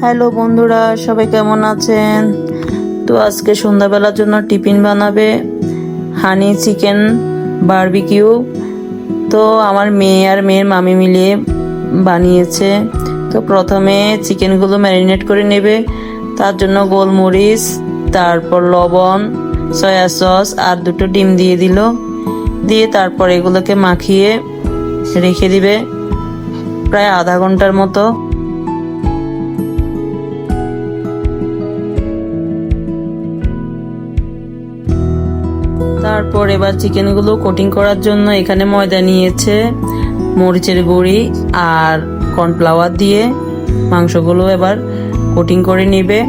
Hello বন্ধুরা, সবাই কেমন আছেন? তো আজকে সন্ধ্যাবেলার জন্য টিফিন বানাবে হানি চিকেন বারবিকিউ। তো আমার মেয়ে আর মেয়ের মামি মিলিয়ে বানিয়েছে। তো প্রথমে চিকেনগুলো ম্যারিনেট করে নেবে। তার জন্য গোলমরিচ, তারপর লবণ, সয়া সস আর 2টো ডিম দিয়ে দিল। দিয়ে তারপর এগুলোকে মাখিয়ে রেখে দিবে প্রায় আধা ঘন্টার মতো। তারপর এবার চিকেনগুলো কোটিং করার জন্য এখানে ময়দা নিয়েছে, মরিচের গুঁড়ি আর কর্নফ্লাওয়ার দিয়ে মাংসগুলো এবার কোটিং করে নেবে।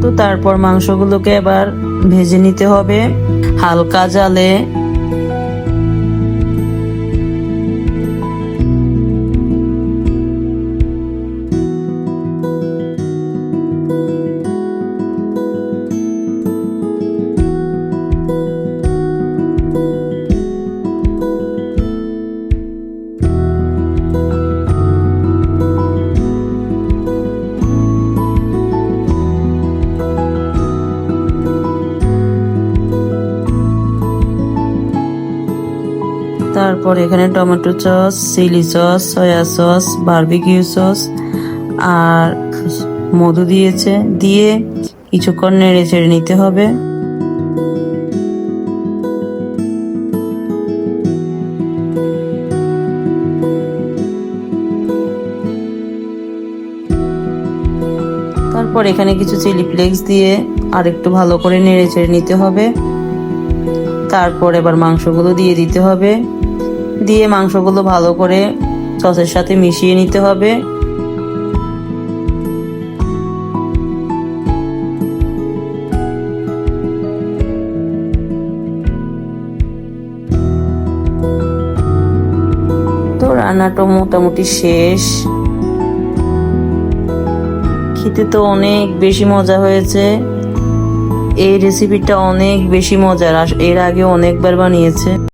তো তারপর মাংসগুলোকে এবার ভেজে নিতে হবে হালকা জালে। তারপর এখানে tomato sauce, chilli sauce, soya sauce, barbecue sauce আর মধু দিয়েছে। দিয়ে কিছুক্ষণ নেড়ে চেড়ে নিতে হবে। তারপর এখানে কিছু চিলি ফ্লেক্স দিয়ে আর একটু ভালো করে নেড়ে চেড়ে নিতে হবে। তারপর এবার মাংসগুলো দিয়ে দিতে হবে। দিয়ে মাংসগুলো ভালো করে সসের সাথে মিশিয়ে নিতে হবে। তো রান্নাটা মোটামুটি শেষ। খেতে তো অনেক বেশি মজা হয়েছে। এই রেসিপিটা অনেক বেশি মজার, এর আগে অনেকবার বানিয়েছে।